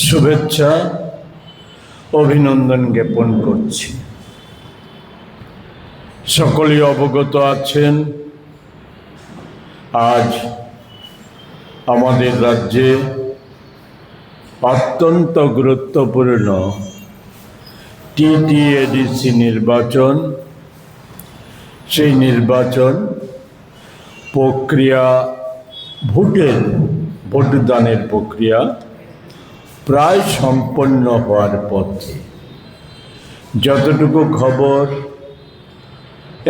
শুভেচ্ছা অভিনন্দন জ্ঞাপন করছি। সকলেই অবগত আছেন, আজ আমাদের রাজ্যে অত্যন্ত গুরুত্বপূর্ণ টিটিএডিসি নির্বাচন। সেই নির্বাচন প্রক্রিয়া, ভোটদানের প্রক্রিয়া প্রায় সম্পন্ন হওয়ার পথে। যতটুকু খবর,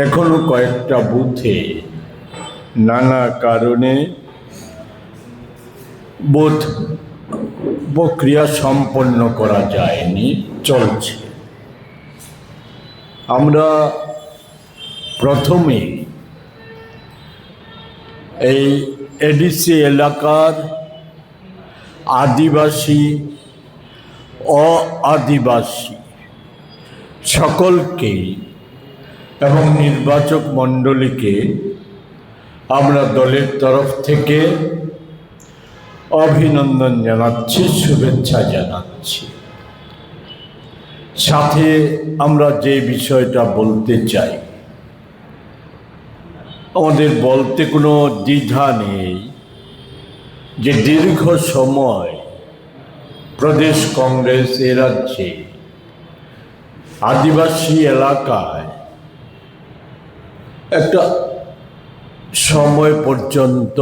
এখনো কয়েকটা বুথে নানা কারণে বুথ প্রক্রিয়া সম্পন্ন করা যায়নি, চলছে। আমরা প্রথমে এই এডিসি এলাকার আদিবাসী আদিবাসী সকলকে এবং নির্বাচক মণ্ডলীকে আমরা দলের তরফ থেকে অভিনন্দন জানাচ্ছি, শুভেচ্ছা জানাচ্ছি। সাথে আমরা যে বিষয়টা বলতে চাই, আমাদের বলতে কোনো দ্বিধা নেই যে দীর্ঘ সময় প্রদেশ কংগ্রেস এ রাজ্যে আদিবাসী এলাকায় একটা সময় পর্যন্ত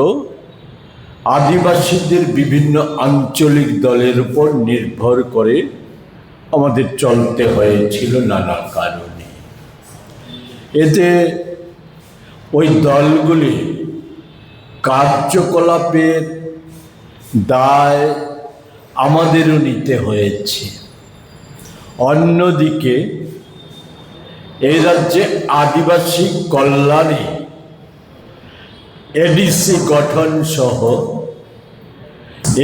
আদিবাসীদের বিভিন্ন আঞ্চলিক দলের উপর নির্ভর করে আমাদের চলতে হয়েছিল নানা কারণে। এতে ওই দলগুলি কার্যকলাপের দায় আমাদেরও নিতে হয়েছে। অন্যদিকে এই রাজ্যে আদিবাসী কল্যাণে এডিসি গঠন সহ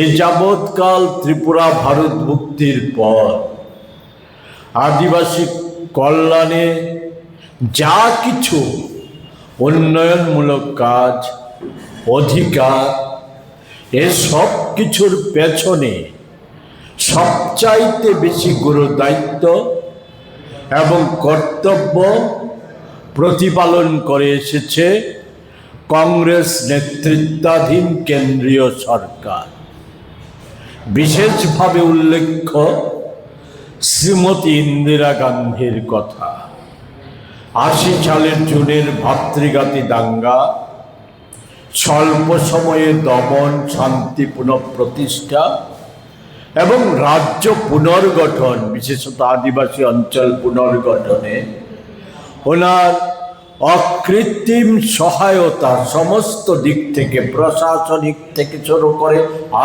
এ যাবৎকাল ত্রিপুরা ভারত মুক্তির পর আদিবাসী কল্যাণে যা কিছু উন্নয়নমূলক কাজ, অধিকার, এসব কিছুর পেছনে সবচাইতে বেশি গুরুদায়িত্ব এবং কর্তব্য প্রতিপালন করে এসেছে কংগ্রেস নেতৃত্বাধীন কেন্দ্রীয় সরকার। বিশেষভাবে উল্লেখ্য শ্রীমতী ইন্দিরা গান্ধীর কথা। 80 সালের জুনের ভাতৃঘাতী দাঙ্গা, স্বল্প সময়ে দমন, শান্তি পুনঃপ্রতিষ্ঠা এবং রাজ্য পুনর্গঠন, বিশেষত আদিবাসী অঞ্চল পুনর্গঠনে ওনার অকৃত্রিম সহায়তা সমস্ত দিক থেকে, প্রশাসনিক থেকে শুরু করে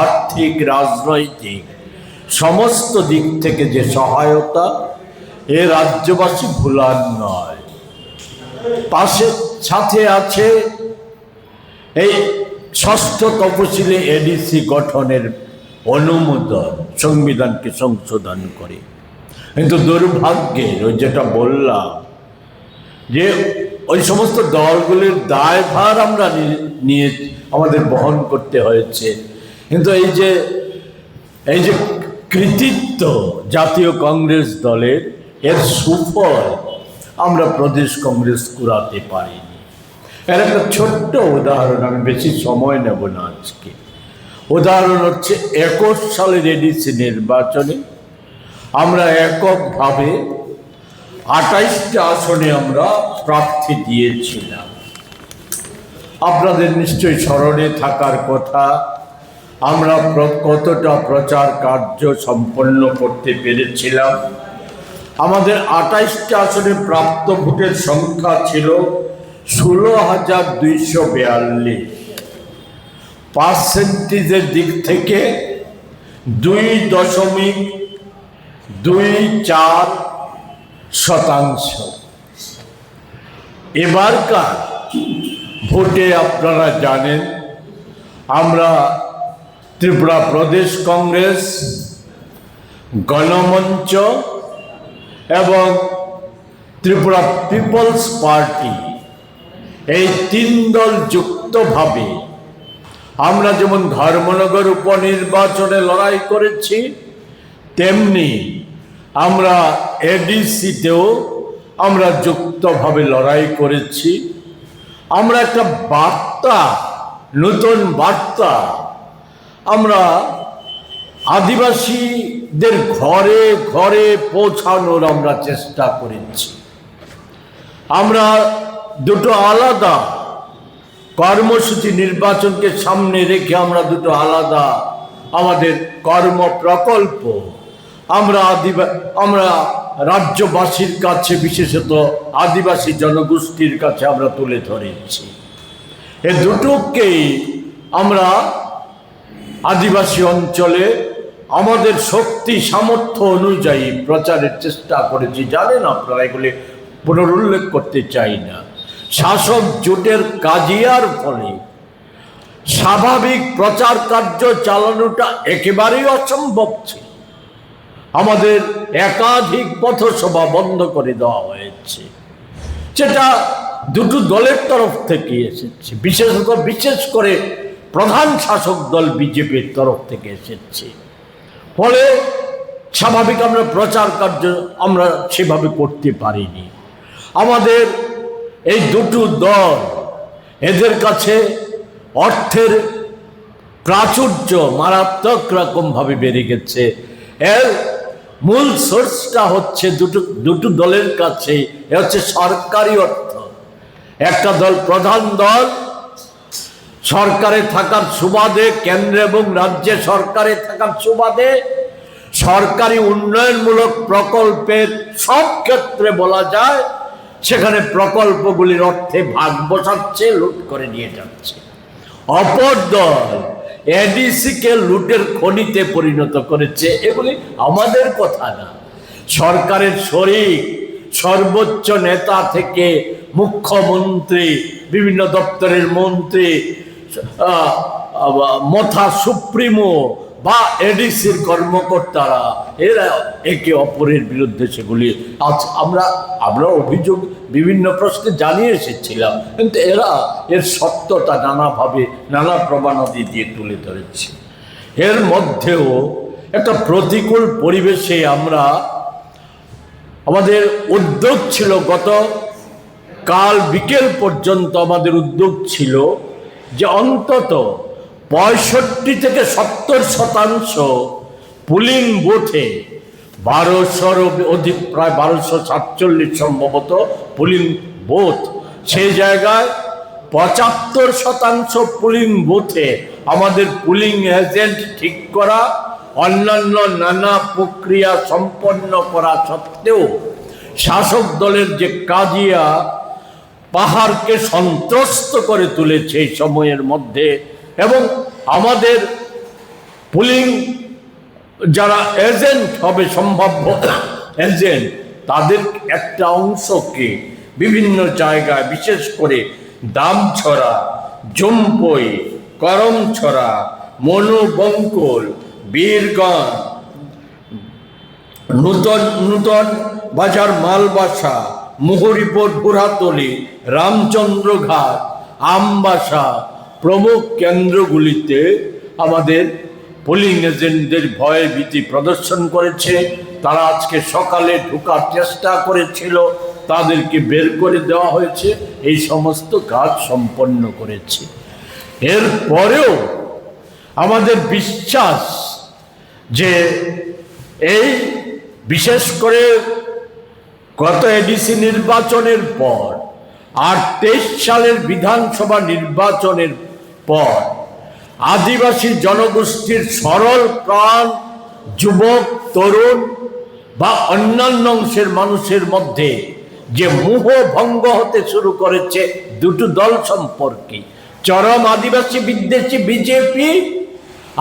আর্থিক, রাজনৈতিক সমস্ত দিক থেকে যে সহায়তা, এ রাজ্যবাসী ভুলার নয়। সাথে আছে এই ষষ্ঠ তফসিলে এডিসি গঠনের অনুমোদন, সংবিধানকে সংশোধন করে। কিন্তু দুর্ভাগ্যের ওই যেটা বললাম যে ওই সমস্ত দলগুলির দায়ভার আমরা নিয়ে আমাদের বহন করতে হয়েছে। কিন্তু এই যে কৃতিত্ব জাতীয় কংগ্রেস দলের, এর সুফল আমরা প্রদেশ কংগ্রেস কুড়াতে পারিনি। এর একটা ছোট্ট উদাহরণ, আমি বেশি সময় নেব না আজকে। উদাহরণ হচ্ছে 21 সালের এডিসি নির্বাচনে আমরা এককভাবে 28টা আসনে আমরা প্রার্থী দিয়েছিলাম। আপনাদের নিশ্চয়ই স্মরণে থাকার কথা, আমরা কতটা প্রচার কার্য সম্পন্ন করতে পেরেছিলাম। আমাদের 28টা আসনে প্রাপ্ত ভোটের সংখ্যা ছিল 16,242। পার্সেন্টেজের দিক থেকে 2.24%। এবারকার ভোটে আপনারা জানেন, আমরা ত্রিপুরা প্রদেশ কংগ্রেস, গণমঞ্চ এবং ত্রিপুরা পিপলস পার্টি, এই 3 দল যুক্তভাবে আমরা যেমন ধর্মনগর উপনির্বাচনে লড়াই করেছি, তেমনি আমরা এডিসিতেও আমরা যুক্তভাবে লড়াই করেছি। আমরা একটা বার্তা, নতুন বার্তা আমরা আদিবাসীদের ঘরে ঘরে পৌঁছানোর আমরা চেষ্টা করেছি। আমরা দুটো আলাদা কর্মসূচি, নির্বাচনকে সামনে রেখে আমরা দুটো আলাদা আমাদের কর্ম প্রকল্প আমরা রাজ্যবাসীর কাছে, বিশেষত আদিবাসী জনগোষ্ঠীর কাছে আমরা তুলে ধরেছি। এ দুটোকেই আমরা আদিবাসী অঞ্চলে আমাদের শক্তি সামর্থ্য অনুযায়ী প্রচারের চেষ্টা করেছি। জানেন আপনারা, এগুলি পুনরুল্লেখ করতে চাই না। শাসক জোটের কাজিয়ার ফলে স্বাভাবিক প্রচার কার্য চালানোটা একেবারেই অসম্ভব ছিল। আমাদের একাধিক পথসভা বন্ধ করে দেওয়া হয়েছে, সেটা দুটো দলের তরফ থেকে এসেছে, বিশেষ করে প্রধান শাসক দল বিজেপির তরফ থেকে এসেছে। ফলে স্বাভাবিক আমরা প্রচার কার্য আমরা সেভাবে করতে পারিনি। আমাদের এই দুটো দল, এদের কাছে অর্থের প্রাচুর্য মারাত্মক রকমভাবে বেড়ে গেছে। এর মূল সোর্সটা হচ্ছে দুটো দলের কাছে হচ্ছে সরকারি অর্থ। একটা দল, প্রধান দল, সরকারে থাকার সুবাদে, কেন্দ্র এবং রাজ্যে সরকারে থাকার সুবাদে সরকারি উন্নয়নমূলক প্রকল্পের সব ক্ষেত্রে বলা যায় সেখানে প্রকল্পগুলির অর্থে ভাগ বসাচ্ছে, লুট করে নিয়ে যাচ্ছে। অপর দল এডিসিকে লুটের খনিতে পরিণত করেছে। এগুলি আমাদের কথা না, সরকারের শরিক সর্বোচ্চ নেতা থেকে মুখ্যমন্ত্রী, বিভিন্ন দপ্তরের মন্ত্রী, মথা সুপ্রিমো বা এডিসির কর্মকর্তারা, এরা একে অপরের বিরুদ্ধে সেগুলি আমরা অভিযোগ বিভিন্ন প্রশ্নে জানিয়ে এসেছিলাম, কিন্তু এরা এর সত্যতা নানাভাবে নানা প্রমাণাদি দিয়ে তুলে ধরেছে। এর মধ্যেও একটা প্রতিকূল পরিবেশে আমাদের উদ্যোগ ছিল, গত কাল বিকেল পর্যন্ত আমাদের উদ্যোগ ছিল যে অন্তত 65 থেকে 70% পুলিং বুথে 1200-র অধিক, প্রায় 1247 সম্ভবত পুলিং বুথ, সেই জায়গায় 75% পুলিং বুথে আমাদের পুলিং এজেন্ট ঠিক করা, অন্যান্য নানা প্রক্রিয়া সম্পন্ন করা সত্ত্বেও শাসক দলের যে কাজিয়া পাহাড়কে সন্ত্রস্ত করে তুলেছে এই সময়ের মধ্যে, এবং আমাদের পুলিং যারা এজেন্ট হবে, সম্ভাব্য এজেন্ট, তাদের একটা অংশকে বিভিন্ন জায়গায়, বিশেষ করে দামছড়া, জম্পই, করমছড়া, মনুবঙ্কুল, বীরগঞ্জ, নূতন বাজার, মালবাসা, মুহুরিপুর, বুড়াতলি, রামচন্দ্রঘাট, আমবাসা প্রমুখ কেন্দ্রগুলিতে আমাদের পোলিং এজেন্টদের ভয়ে ভীতি প্রদর্শন করেছে। তারা আজকে সকালে ঢোকার চেষ্টা করেছিল, তাদেরকে বের করে দেওয়া হয়েছে। এই সমস্ত কাজ সম্পন্ন করেছে। এরপরেও আমাদের বিশ্বাস যে এই বিশেষ করে গত এডিসি নির্বাচনের পর আর 23 সালের বিধানসভা নির্বাচনের পর আদিবাসী জনগোষ্ঠীর সরল প্রাণ যুবক, তরুণ বা অন্যান্য অংশের মানুষের মধ্যে যে মোহ ভঙ্গ হতে শুরু করেছে দুটো দল সম্পর্কে, চরম আদিবাসী বিদ্বেষী বিজেপি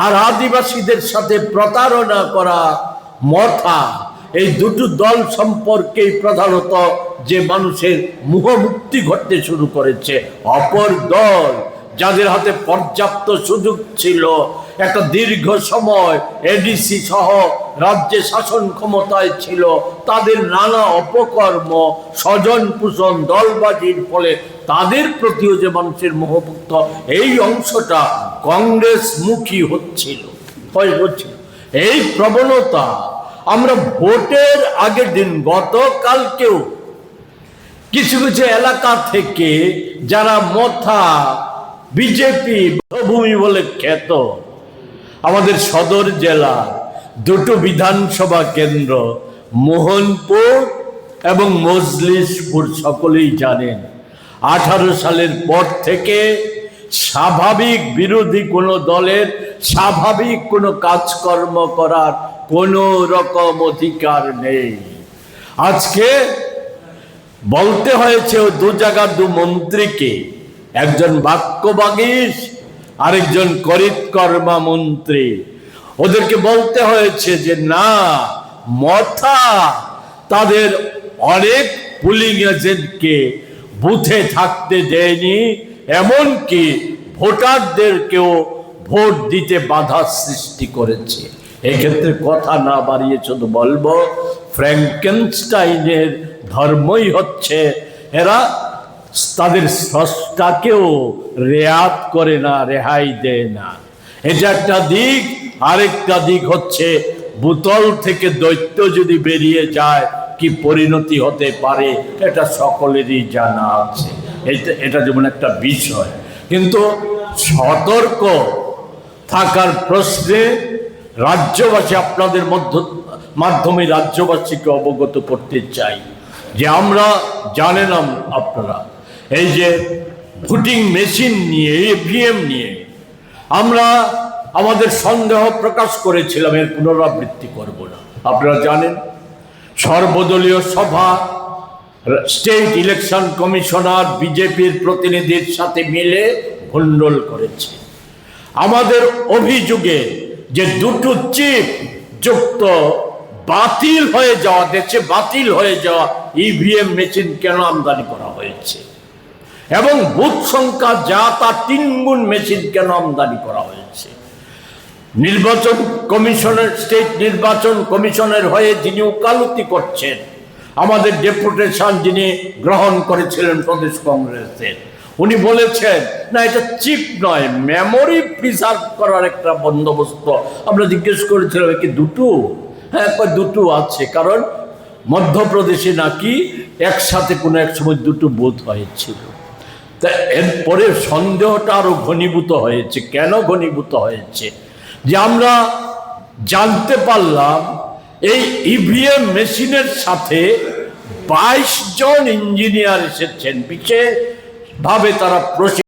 আর আদিবাসীদের সাথে প্রতারণা করা মথা, এই দুটো দল সম্পর্কেই প্রধানত যে মানুষের মোহমুক্তি ঘটতে শুরু করেছে। অপর দল যাদের হাতে পর্যাপ্ত সুযোগ ছিল, একটা দীর্ঘ সময় এডিসি সহ রাজ্যে শাসন ক্ষমতায় ছিল, তাদের নানা অপকর্ম, স্বজন পোষণ, দলবাজির ফলে তাদের প্রতিও যে মানুষের মোহমুক্ত, এই অংশটা কংগ্রেসমুখী হচ্ছিল। এই প্রবণতা আমরা ভোটের আগের দিন গতকালকেও কিছু কিছু এলাকা থেকে যারা মথা বিজেপি ভূমি বলে খ্যাত, আমাদের সদর জেলা দুটো বিধানসভা কেন্দ্র মোহনপুর এবং মজলিশপুর, সকলেই জানেন 18 সালের পর থেকে স্বাভাবিক বিরোধী কোনো দলের স্বাভাবিক কোনো কাজকর্ম করার কোনো রকম অধিকার নেই। আজকে বলতে হয়েছে ও দু জায়গার দু মন্ত্রীকে, একজন বাক্যবাগীশ আরেকজন করিতকর্মা মন্ত্রী, ওদেরকে বলতে হয়েছে যে না, মথা তাদের অনেক পুলিং এজেন্টকে বুথে থাকতে দেয়নি, এমনকি ভোটারদেরকেও ভোট দিতে বাধা সৃষ্টি করেছে। এক্ষেত্রে কথা না বাড়িয়ে শুধু বলবো, ফ্র্যাঙ্কেনস্টাইনের ধর্মই হচ্ছে এরা তাদের স্রষ্টাকেও রেয়াত করে না, রেহাই দেয় না। এটা একটা দিক। আরেকটা দিক হচ্ছে বোতল থেকে দৈত্য যদি বেরিয়ে যায় কি পরিণতি হতে পারে এটা সকলেরই জানা আছে। এটা যেমন একটা বিষয়, কিন্তু সতর্ক থাকার প্রশ্নে রাজ্যবাসী, আপনাদের মাধ্যমে রাজ্যবাসীকে অবগত করতে চাই যে আমরা জানেন আপনারা এই যে ভোটিং মেশিন নিয়ে, ইভিএম নিয়ে আমরা আমাদের সন্দেহ প্রকাশ করেছিলাম, এর পুনরাবৃত্তি করব না। আপনারা জানেন সর্বদলীয় সভা, স্টেট ইলেকশন কমিশনার বিজেপির প্রতিনিধির সাথে মিলে গন্ডগোল করেছে। আমাদের অভিযোগে যে দুটো চিপ যুক্ত বাতিল হয়ে যাওয়া, দেশে বাতিল হয়ে যাওয়া ইভিএম মেশিন কেন আমদানি করা হয়েছে, এবং বুথ সংখ্যা যা তা 3 গুণ মেশিন কেন আমদানি করা হয়েছে। নির্বাচন কমিশনের, স্টেট নির্বাচন কমিশনের হয়ে যিনি ওকালতি করছেন, আমাদের ডেপুটেশন যিনি গ্রহণ করেছিলেন প্রদেশ কংগ্রেসের, উনি বলেছেন না, এটা চিপ নয়, মেমোরি প্রিজার্ভ করার একটা বন্দোবস্ত। আমরা জিজ্ঞেস করেছিলাম কি দুটো? হ্যাঁ, দুটো আছে, কারণ মধ্যপ্রদেশে নাকি একসাথে কোনো এক সময় দুটো বুথ হয়েছিল। তা এরপরে সন্দেহটা আরো ঘনীভূত হয়েছে। কেন ঘনীভূত হয়েছে? যে আমরা জানতে পারলাম এই ইভিএম মেশিনের সাথে 22 জন ইঞ্জিনিয়ার এসেছেন, বিশেষভাবে তারা